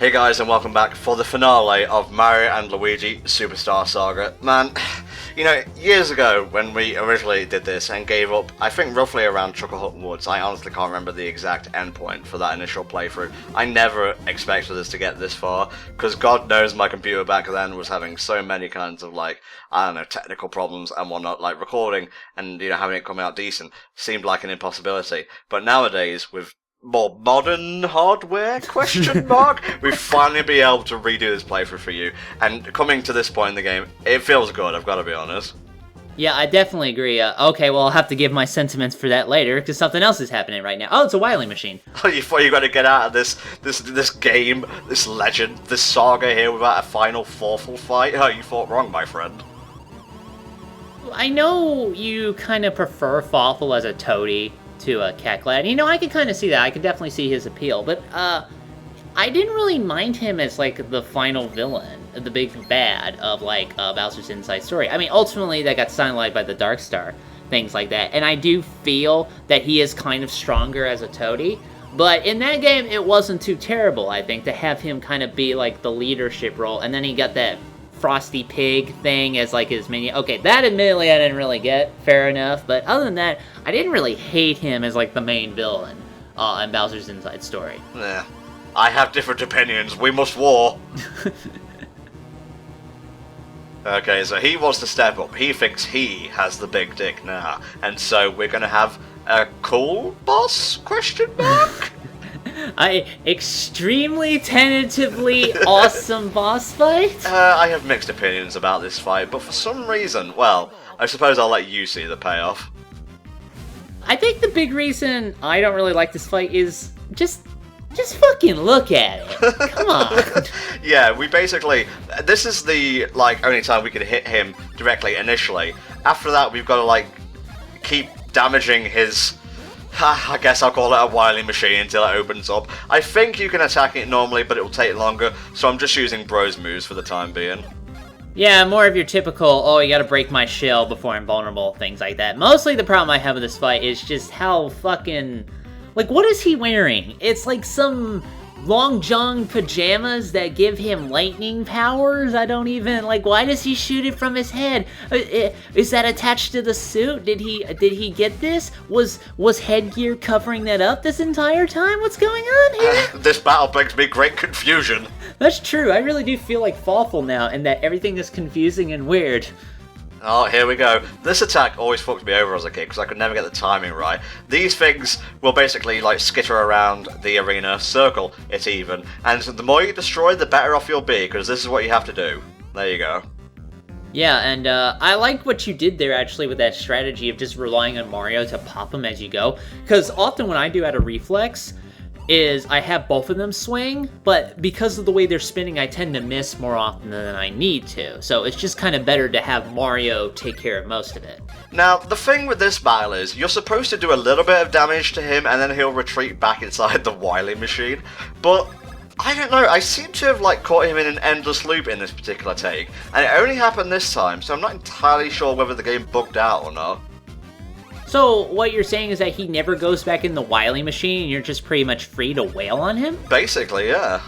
Hey guys, and welcome back for the finale of Mario and Luigi Superstar Saga. Man, you know, years ago when we originally did this and gave up, I think roughly around Chucklehook Woods, I honestly can't remember the exact endpoint for that initial playthrough. I never expected us to get this far, because God knows my computer back then was having so many kinds of, like, I don't know, technical problems and whatnot, like recording and, you know, having it come out decent seemed like an impossibility. But nowadays, with more modern hardware, question mark, we've finally been able to redo this playthrough for you, and coming to this point in the game, it feels good, I've got to be honest. Yeah, I definitely agree. Okay, well, I'll have to give my sentiments for that later, because something else is happening right now. Oh, it's a Wily machine. Oh, you thought you got to get out of this game, this legend, this saga here without a final Forful fight? Oh, you thought wrong, my friend. I know you kind of prefer Fawful as a toady to a Cackletta. You know, I can kind of see that. I can definitely see his appeal, but I didn't really mind him as, like, the final villain, the big bad of, like, Bowser's Inside Story. I mean, ultimately, that got sidelined by the Dark Star, things like that, and I do feel that he is kind of stronger as a toady, but in that game, it wasn't too terrible, I think, to have him kind of be, like, the leadership role, and then he got that Frosty Pig thing as, like, his minion. Okay, that admittedly I didn't really get, fair enough, but other than that, I didn't really hate him as, like, the main villain in Bowser's Inside Story. Yeah. I have different opinions, we must war. Okay, so he wants to step up, he thinks he has the big dick now, and so we're gonna have a cool boss, question mark? Extremely tentatively awesome boss fight? I have mixed opinions about this fight, but for some reason, well, I suppose I'll let you see the payoff. I think the big reason I don't really like this fight is just fucking look at it. Come on. Yeah, we basically, this is the, like, only time we could hit him directly initially. After that, we've got to, like, keep damaging his, I guess I'll call it a Wily machine until it opens up. I think you can attack it normally, but it will take longer, so I'm just using bros moves for the time being. Yeah, more of your typical, oh, you gotta break my shell before I'm vulnerable, things like that. Mostly the problem I have with this fight is just how fucking, like, what is he wearing? It's like some Long John pajamas that give him lightning powers? I don't even, like, why does he shoot it from his head? Is that attached to the suit? Did he get this? Was headgear covering that up this entire time? What's going on here? This battle brings me great confusion. That's true, I really do feel like Fawful now, and that everything is confusing and weird. Oh, here we go. This attack always fucked me over as a kid because I could never get the timing right. These things will basically, like, skitter around the arena, circle it even, and the more you destroy, the better off you'll be, because this is what you have to do. There you go. Yeah, and I like what you did there, actually, with that strategy of just relying on Mario to pop them as you go, because often when I do out of reflex, is I have both of them swing, but because of the way they're spinning, I tend to miss more often than I need to. So it's just kind of better to have Mario take care of most of it. Now, the thing with this battle is, you're supposed to do a little bit of damage to him, and then he'll retreat back inside the Wily machine, but I don't know, I seem to have, like, caught him in an endless loop in this particular take, and it only happened this time, so I'm not entirely sure whether the game bugged out or not. So what you're saying is that he never goes back in the Wily machine and you're just pretty much free to wail on him? Basically, yeah.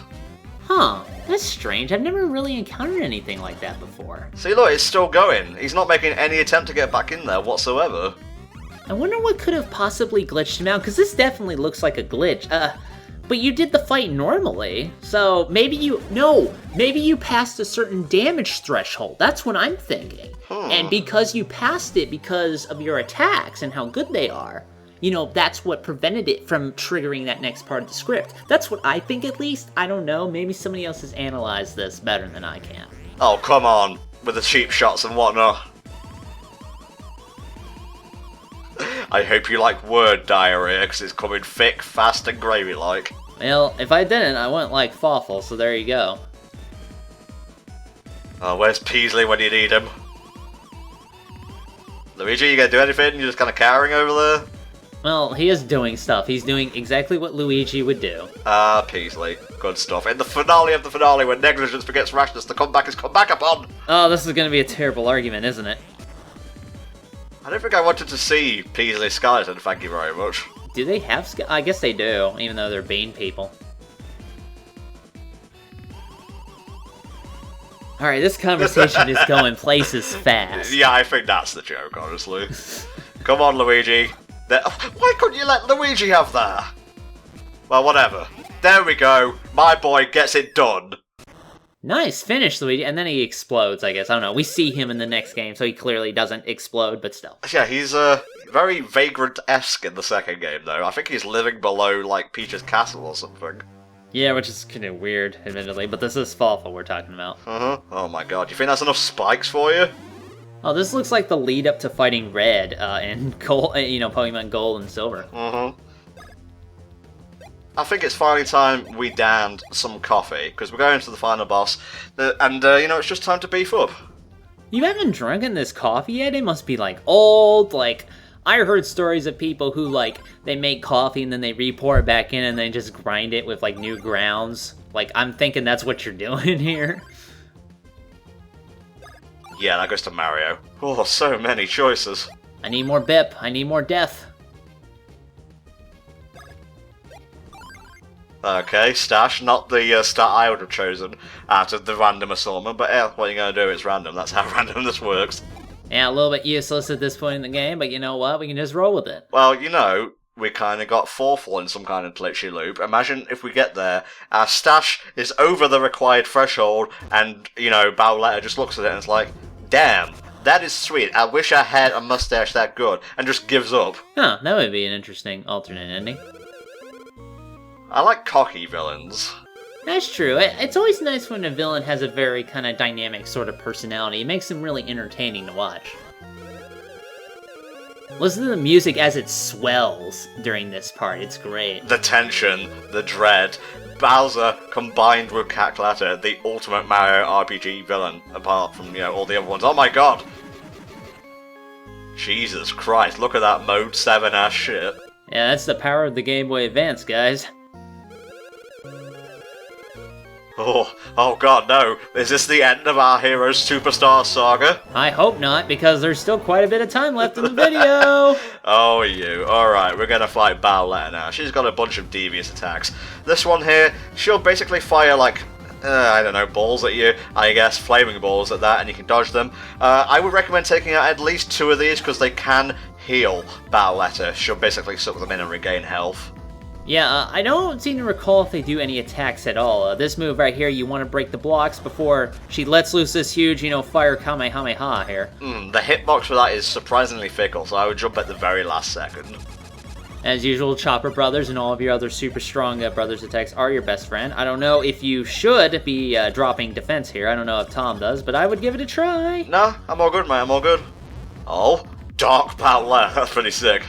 Huh, that's strange. I've never really encountered anything like that before. See, look, it's still going. He's not making any attempt to get back in there whatsoever. I wonder what could have possibly glitched him out, because this definitely looks like a glitch. But you did the fight normally, so maybe you passed a certain damage threshold. That's what I'm thinking. And because you passed it because of your attacks and how good they are, you know, that's what prevented it from triggering that next part of the script. That's what I think, at least. I don't know, maybe somebody else has analyzed this better than I can. Oh, come on, with the cheap shots and whatnot. I hope you like word diarrhea, because it's coming thick, fast, and gravy-like. Well, if I didn't, I wouldn't like Fawful, so there you go. Oh, where's Peasley when you need him? Luigi, you gonna do anything? You're just kind of cowering over there? Well, he is doing stuff. He's doing exactly what Luigi would do. Ah, Peasley. Good stuff. In the finale of the finale, when negligence begets rashness, the comeback is come back upon! Oh, this is gonna be a terrible argument, isn't it? I don't think I wanted to see Peasley's skeleton, thank you very much. Do they have I guess they do, even though they're Bane people. Alright, this conversation is going places fast. Yeah, I think that's the joke, honestly. Come on, Luigi. Why couldn't you let Luigi have that? Well, whatever. There we go. My boy gets it done. Nice finish, Luigi. And then he explodes, I guess. I don't know. We see him in the next game, so he clearly doesn't explode, but still. Yeah, he's very Vagrant-esque in the second game, though. I think he's living below, like, Peach's castle or something. Yeah, which is kind of weird, admittedly, but this is Fawful we're talking about. Oh my god, you think that's enough spikes for you? Oh, this looks like the lead up to fighting Red in Gold, Pokemon Gold and Silver. I think it's finally time we downed some coffee, because we're going to the final boss, and, it's just time to beef up. You haven't drunken this coffee yet? It must be, like, old, like... I heard stories of people who, like, they make coffee and then they re-pour it back in and then just grind it with, like, new grounds. Like, I'm thinking that's what you're doing here. Yeah, that goes to Mario. Oh, so many choices. I need more Bip. I need more Death. Okay, Stash, not the stat I would have chosen out of the random assortment, but what are you going to do? It's random. That's how random this works. Yeah, a little bit useless at this point in the game, but you know what? We can just roll with it. Well, we kind of got Fawful in some kind of glitchy loop. Imagine if we get there, our Stash is over the required threshold, and, Bowletta just looks at it and is like, damn, that is sweet. I wish I had a mustache that good, and just gives up. Huh, that would be an interesting alternate ending. I like cocky villains. That's true. It's always nice when a villain has a very kind of dynamic sort of personality. It makes them really entertaining to watch. Listen to the music as it swells during this part. It's great. The tension, the dread. Bowser combined with Cackletta, the ultimate Mario RPG villain, apart from, all the other ones. Oh my god! Jesus Christ, look at that Mode 7 ass shit. Yeah, that's the power of the Game Boy Advance, guys. Oh god, no. Is this the end of our Heroes Superstar Saga? I hope not, because there's still quite a bit of time left in the video! Oh, you. Alright, we're gonna fight Bowletta now. She's got a bunch of devious attacks. This one here, she'll basically fire, like, I don't know, balls at you, I guess, flaming balls at that, and you can dodge them. I would recommend taking out at least 2 of these, because they can heal Bowletta. She'll basically suck them in and regain health. Yeah, I don't seem to recall if they do any attacks at all. This move right here, you want to break the blocks before she lets loose this huge, fire Kamehameha here. The hitbox for that is surprisingly fickle, so I would jump at the very last second. As usual, Chopper Brothers and all of your other super strong brothers attacks are your best friend. I don't know if you should be dropping defense here. I don't know if Tom does, but I would give it a try. No, I'm all good, mate. I'm all good. Oh, Dark Bowletta. That's pretty sick.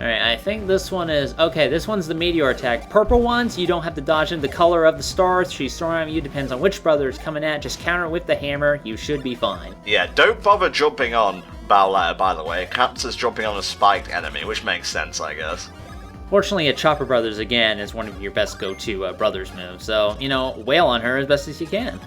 Alright, I think this one is... Okay, this one's the meteor attack. Purple ones, you don't have to dodge them. The color of the stars she's throwing at you depends on which brother is coming at. Just counter it with the hammer. You should be fine. Yeah, don't bother jumping on Bowletta, by the way. It counts as jumping on a spiked enemy, which makes sense, I guess. Fortunately, a Chopper Brothers, again, is one of your best go-to brothers moves. So, wail on her as best as you can.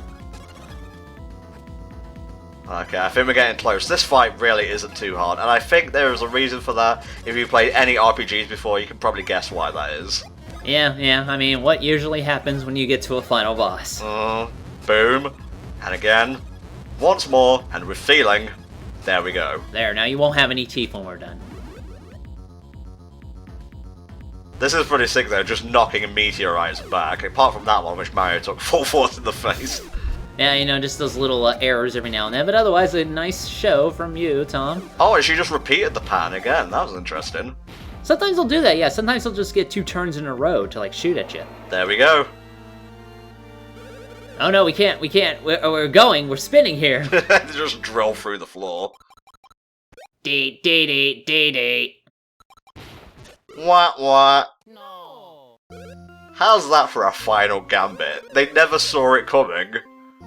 Okay, I think we're getting close. This fight really isn't too hard, and I think there is a reason for that. If you've played any RPGs before, you can probably guess why that is. Yeah, I mean, what usually happens when you get to a final boss? Boom, and again, once more, and with feeling, there we go. There, now you won't have any teeth when we're done. This is pretty sick though, just knocking meteorites back, apart from that one which Mario took full force in the face. Yeah, just those little errors every now and then, but otherwise a nice show from you, Tom. Oh, and she just repeated the pattern again, that was interesting. Sometimes they'll do that, yeah, sometimes they'll just get 2 turns in a row to, shoot at you. There we go. Oh no, we can't, we're spinning here. Just drill through the floor. Date. What? No. How's that for a final gambit? They never saw it coming.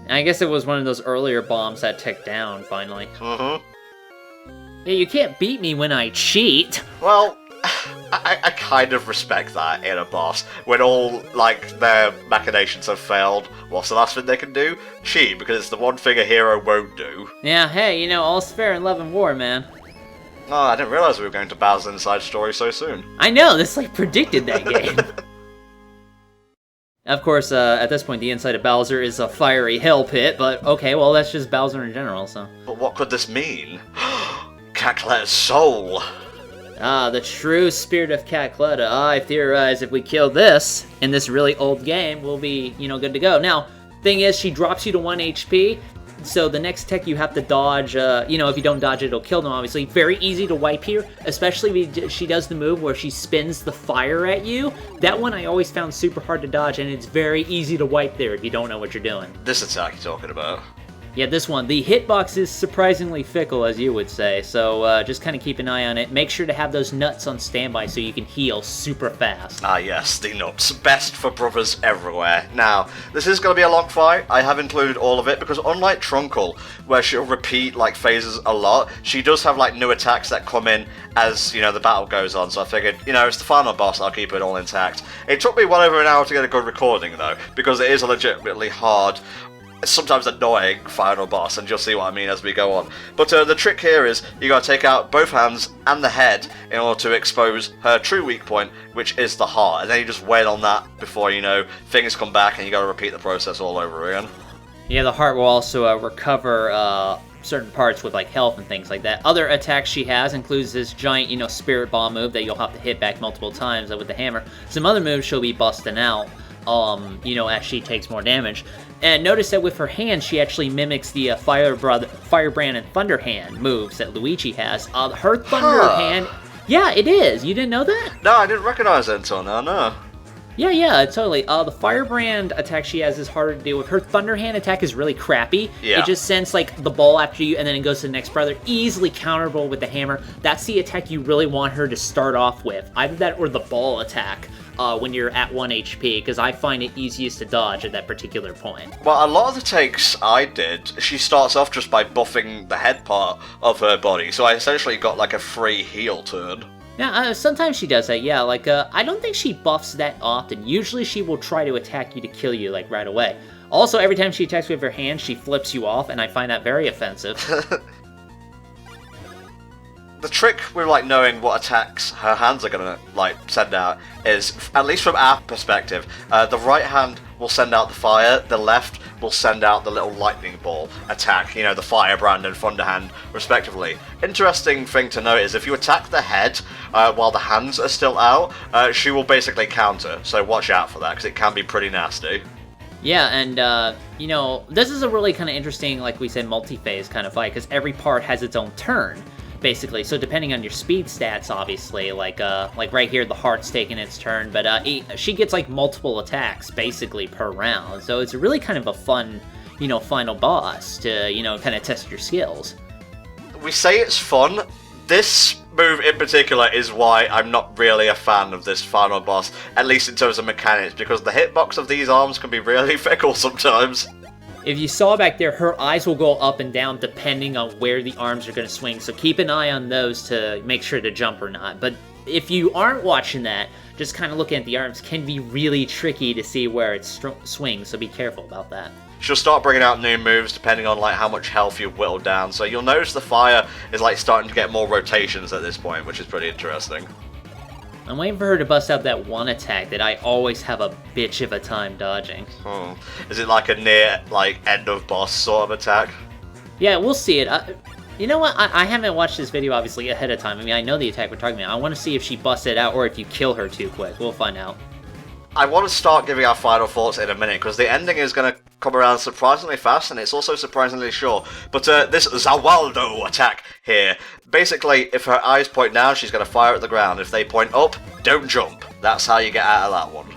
I guess it was one of those earlier bombs that ticked down, finally. Yeah, you can't beat me when I cheat. Well, I kind of respect that in a boss. When all, their machinations have failed, what's the last thing they can do? Cheat, because it's the one thing a hero won't do. Yeah, hey, all's fair in love and war, man. Oh, I didn't realize we were going to Bowser's Inside Story so soon. I know, this, predicted that game. Of course, at this point, the inside of Bowser is a fiery hell pit, but okay, well, that's just Bowser in general, so. But what could this mean? Cackletta's soul! Ah, the true spirit of Cackletta. I theorize if we kill this in this really old game, we'll be, good to go. Now, thing is, she drops you to 1 HP, so the next tech you have to dodge, if you don't dodge it, it'll kill them, obviously. Very easy to wipe here, especially if she does the move where she spins the fire at you. That one I always found super hard to dodge, and it's very easy to wipe there if you don't know what you're doing. This attack you're talking about? Yeah, this one. The hitbox is surprisingly fickle, as you would say, so just kind of keep an eye on it. Make sure to have those nuts on standby so you can heal super fast. Ah yes, the nuts. Best for brothers everywhere. Now, this is going to be a long fight. I have included all of it, because unlike Trunkle, where she'll repeat, phases a lot, she does have, new attacks that come in as, the battle goes on, so I figured, it's the final boss, I'll keep it all intact. It took me well over an hour to get a good recording, though, because it is a legitimately hard, sometimes annoying final boss, and you'll see what I mean as we go on. But the trick here is you gotta take out both hands and the head in order to expose her true weak point, which is the heart, and then you just wait on that before, things come back and you gotta repeat the process all over again. Yeah, the heart will also recover certain parts with health and things like that. Other attacks she has includes this giant, spirit bomb move that you'll have to hit back multiple times with the hammer. Some other moves she'll be busting out, as she takes more damage. And notice that with her hand, she actually mimics the Firebrand and Thunder Hand moves that Luigi has. Her Thunder Hand... Yeah, it is. You didn't know that? No, I didn't recognize it until now, no. Yeah, totally. The Firebrand attack she has is harder to deal with. Her Thunder Hand attack is really crappy. Yeah. It just sends, the ball after you, and then it goes to the next brother. Easily counterable with the hammer. That's the attack you really want her to start off with. Either that or the ball attack. When you're at 1 HP, because I find it easiest to dodge at that particular point. Well, a lot of the takes I did, she starts off just by buffing the head part of her body, so I essentially got a free heal turn. Yeah, sometimes she does that, yeah, I don't think she buffs that often. Usually she will try to attack you to kill you, right away. Also, every time she attacks with her hand, she flips you off, and I find that very offensive. The trick with knowing what attacks her hands are gonna send out is, at least from our perspective, the right hand will send out the fire, the left will send out the little lightning ball attack, the Firebrand and Thunder Hand respectively. Interesting thing to note is if you attack the head while the hands are still out, she will basically counter, so watch out for that because it can be pretty nasty. Yeah, and, this is a really kind of interesting, we said, multi-phase kind of fight, because every part has its own turn. Basically, so depending on your speed stats, obviously, like right here, the heart's taking its turn, but she gets multiple attacks basically per round, so it's really kind of a fun, final boss to, kind of test your skills. We say it's fun. This move in particular is why I'm not really a fan of this final boss, at least in terms of mechanics, because the hitbox of these arms can be really fickle sometimes. If you saw back there, her eyes will go up and down depending on where the arms are going to swing, so keep an eye on those to make sure to jump or not. But if you aren't watching that, just kind of looking at the arms can be really tricky to see where it swings, so be careful about that. She'll start bringing out new moves depending on how much health you've whittled down, so you'll notice the fire is starting to get more rotations at this point, which is pretty interesting. I'm waiting for her to bust out that one attack that I always have a bitch of a time dodging. Is it a near, end of boss sort of attack? Yeah, we'll see it. You know what? I haven't watched this video, obviously, ahead of time. I mean, I know the attack we're talking about. I want to see if she busts it out or if you kill her too quick. We'll find out. I want to start giving our final thoughts in a minute, because the ending is going to come around surprisingly fast, and it's also surprisingly short. But this Zawaldo attack here, basically, if her eyes point down, she's going to fire at the ground. If they point up, don't jump. That's how you get out of that one.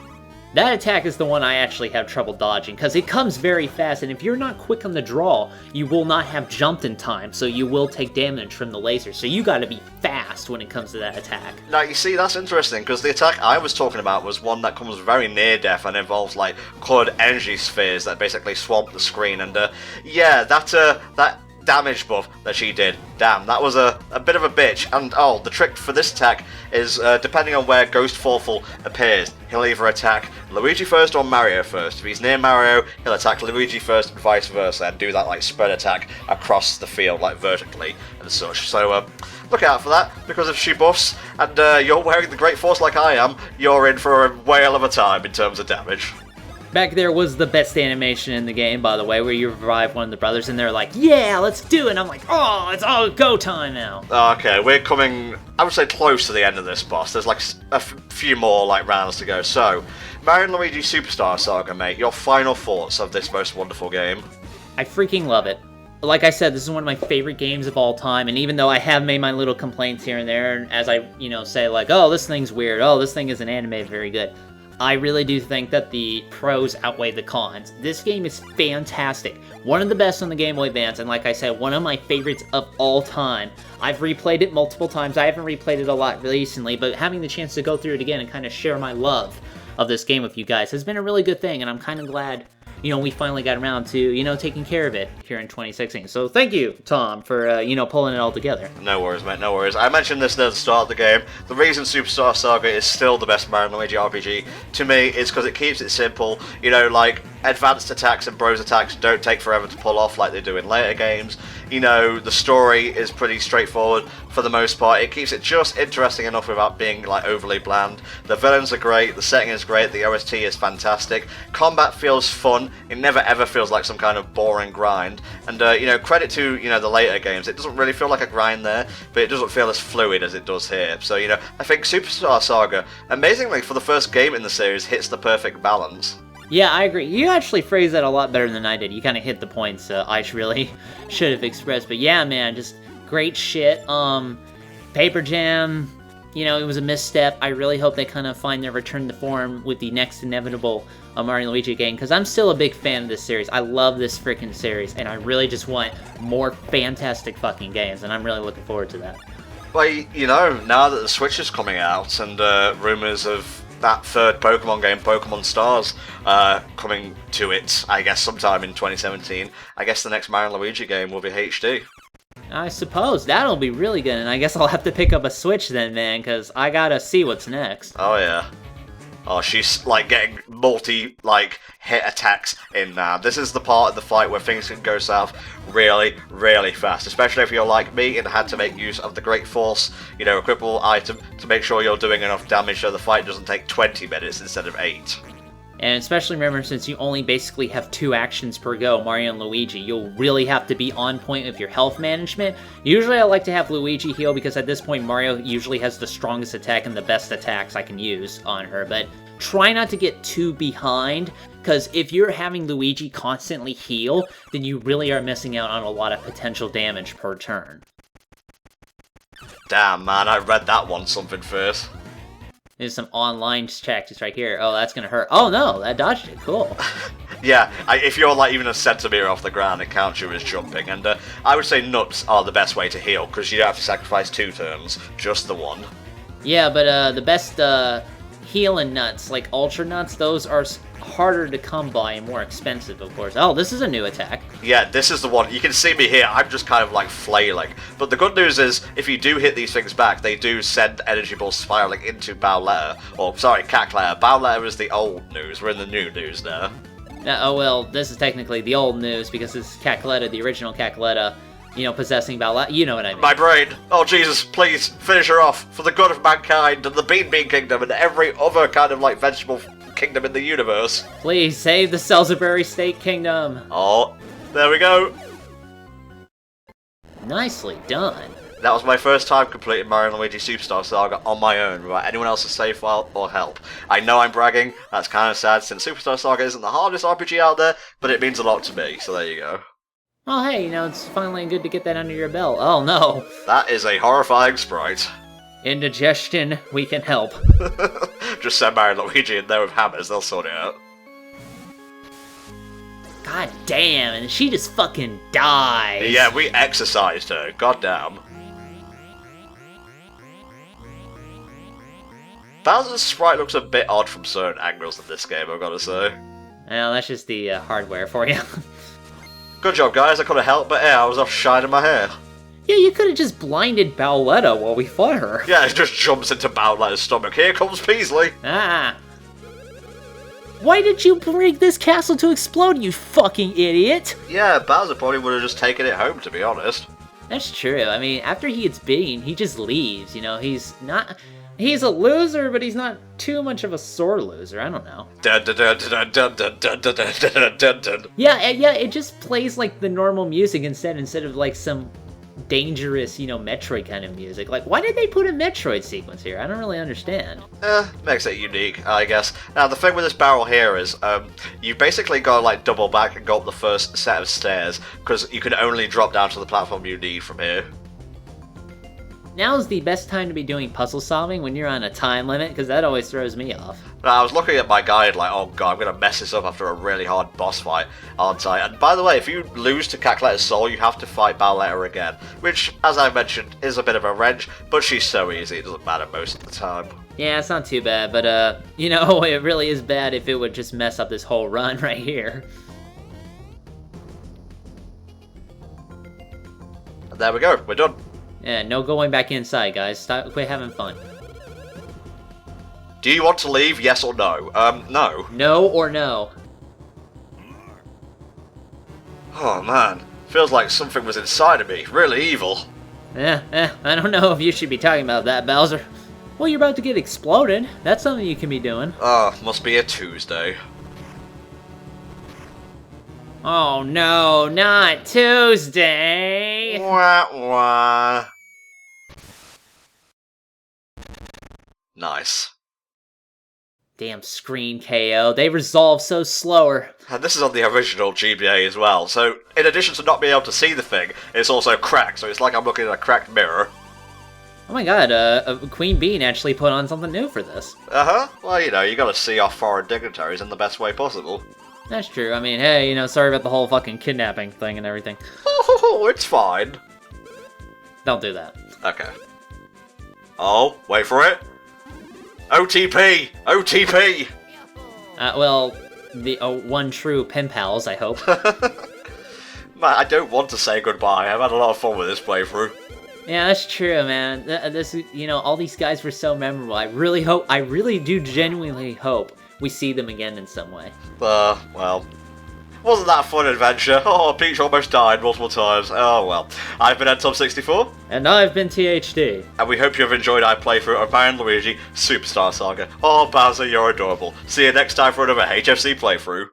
That attack is the one I actually have trouble dodging, because it comes very fast, and if you're not quick on the draw, you will not have jumped in time, so you will take damage from the laser. So you gotta be fast when it comes to that attack. Now, you see, that's interesting, because the attack I was talking about was one that comes very near death and involves, coloured energy spheres that basically swamp the screen, and, yeah, that damage buff that she did, damn, that was a bit of a bitch. And the trick for this attack is depending on where Ghost Forful appears, he'll either attack Luigi first or Mario first. If he's near Mario, he'll attack Luigi first and vice versa, and do that spread attack across the field, vertically and such. So look out for that, because if she buffs and you're wearing the Great Force like I am, you're in for a whale of a time in terms of damage. back there was the best animation in the game, by the way, where you revive one of the brothers and they're like, yeah, let's do it. And I'm like, oh, it's all go time now. Okay, we're coming, I would say, close to the end of this boss. There's like a few more like rounds to go. So, Mario and Luigi Superstar Saga, mate, your final thoughts of this most wonderful game? I freaking love it. Like I said, this is one of my favorite games of all time, and even though I have made my little complaints here and there, as I, say like, oh, this thing's weird, oh, this thing isn't animated very good, I really do think that the pros outweigh the cons. This game is fantastic. One of the best on the Game Boy Advance, and like I said, one of my favorites of all time. I've replayed it multiple times. I haven't replayed it a lot recently, but having the chance to go through it again and kind of share my love of this game with you guys has been a really good thing, and I'm kind of glad we finally got around to, taking care of it here in 2016. So thank you, Tom, for, pulling it all together. No worries, mate, no worries. I mentioned this near the start of the game. The reason Superstar Saga is still the best Mario & Luigi RPG, to me, is because it keeps it simple. Like, advanced attacks and bros attacks don't take forever to pull off like they do in later games. The story is pretty straightforward for the most part. It keeps it just interesting enough without being, like, overly bland. The villains are great, the setting is great, the OST is fantastic. Combat feels fun. It never ever feels like some kind of boring grind. And, credit to, the later games. It doesn't really feel like a grind there, but it doesn't feel as fluid as it does here. So, I think Superstar Saga, amazingly for the first game in the series, hits the perfect balance. Yeah, I agree. You actually phrased that a lot better than I did. You kind of hit the points I really should have expressed. But yeah, man, just great shit. Paper Jam, it was a misstep. I really hope they kind of find their return to form with the next inevitable Mario & Luigi game, because I'm still a big fan of this series. I love this freaking series, and I really just want more fantastic fucking games, and I'm really looking forward to that. Well, now that the Switch is coming out, and rumours of that third Pokemon game, Pokemon Stars, coming to it, I guess, sometime in 2017, I guess the next Mario & Luigi game will be HD. I suppose. That'll be really good, and I guess I'll have to pick up a Switch then, man, because I gotta see what's next. Oh, yeah. Oh, she's, like, getting hit attacks in now. This is the part of the fight where things can go south really, really fast. Especially if you're like me and had to make use of the Great Force, a cripple item to make sure you're doing enough damage so the fight doesn't take 20 minutes instead of 8. And especially remember, since you only basically have 2 actions per go, Mario and Luigi, you'll really have to be on point with your health management. Usually I like to have Luigi heal because at this point Mario usually has the strongest attack and the best attacks I can use on her, but try not to get too behind, because if you're having Luigi constantly heal, then you really are missing out on a lot of potential damage per turn. Damn, man, I read that one something first. There's some online checks right here. Oh, that's gonna hurt. Oh no, that dodged it. Cool. Yeah, if you're like even a centimeter off the ground, it counts you as jumping. And I would say nuts are the best way to heal, because you don't have to sacrifice 2 turns, just the 1. Yeah, but the best healing nuts, like Ultra Nuts, those are harder to come by and more expensive, of course. Oh, this is a new attack. Yeah, this is the one. You can see me here. I'm just kind of like flailing. But the good news is, if you do hit these things back, they do send energy balls spiraling into Bowletta. Or, sorry, Cackletta. Bowletta is the old news. We're in the new news now. Oh, well, this is technically the old news, because this is Cackletta, the original Cackletta, possessing Bowletta. You know what I mean. My brain. Oh, Jesus, please, finish her off. For the good of mankind, and the Bean Kingdom, and every other kind of, like, vegetable kingdom in the universe. Please, save the Salisbury State Kingdom. Oh, there we go. Nicely done. That was my first time completing Mario & Luigi Superstar Saga on my own, without anyone else's save file or help. I know I'm bragging, that's kind of sad, since Superstar Saga isn't the hardest RPG out there, but it means a lot to me, so there you go. Oh hey, it's finally good to get that under your belt. Oh no. That is a horrifying sprite. Indigestion, we can help. Just send Mario and Luigi in there with hammers, they'll sort it out. God damn, and she just fucking dies. Yeah, we exercised her, goddamn. Bowser's sprite looks a bit odd from certain angles of this game, I've got to say. Well, that's just the hardware for you. Good job, guys, I could have helped, but yeah, I was off shining my hair. Yeah, you could have just blinded Bowletta while we fought her. Yeah, it just jumps into Bowletta's stomach. Here comes Peasley. Ah. Why did you bring this castle to explode, you fucking idiot? Yeah, Bowser probably would have just taken it home, to be honest. That's true. I mean, after he gets beaten, he just leaves, he's not... He's a loser, but he's not too much of a sore loser. I don't know. Yeah, it just plays like the normal music instead of like some dangerous, Metroid kind of music. Like, why did they put a Metroid sequence here? I don't really understand. Makes it unique, I guess. Now, the thing with this barrel here is, you basically got to, like, double back and go up the first set of stairs, because you can only drop down to the platform you need from here. Now's the best time to be doing puzzle solving when you're on a time limit, because that always throws me off. Now, I was looking at my guide like, oh god, I'm going to mess this up after a really hard boss fight, aren't I? And by the way, if you lose to Cackletta's soul, you have to fight Bowletta again, which, as I mentioned, is a bit of a wrench, but she's so easy, it doesn't matter most of the time. Yeah, it's not too bad, but, it really is bad if it would just mess up this whole run right here. And there we go, we're done. Yeah, no going back inside, guys. Quit having fun. Do you want to leave, yes or no? No. No or no? Oh man, feels like something was inside of me, really evil. I don't know if you should be talking about that, Bowser. Well, you're about to get exploded. That's something you can be doing. Must be a Tuesday. Oh no, not Tuesday! Wah wah. Nice. Damn screen KO, they resolve so slower. And this is on the original GBA as well, so in addition to not being able to see the thing, it's also cracked, so it's like I'm looking at a cracked mirror. Oh my god, Queen Bean actually put on something new for this. Uh-huh, well, you gotta see off foreign dignitaries in the best way possible. That's true, I mean, hey, sorry about the whole fucking kidnapping thing and everything. Oh, it's fine. Don't do that. Okay. Oh, wait for it. OTP! OTP! Well, the one true pen pals, I hope. Man, I don't want to say goodbye. I've had a lot of fun with this playthrough. Yeah, that's true, man. This, all these guys were so memorable. I really do genuinely hope we see them again in some way. Well, wasn't that a fun adventure? Oh, Peach almost died multiple times. Oh, well. I've been EdTom64. And I've been THD. And we hope you've enjoyed our playthrough of Mario and Luigi Superstar Saga. Oh, Bowser, you're adorable. See you next time for another HFC playthrough.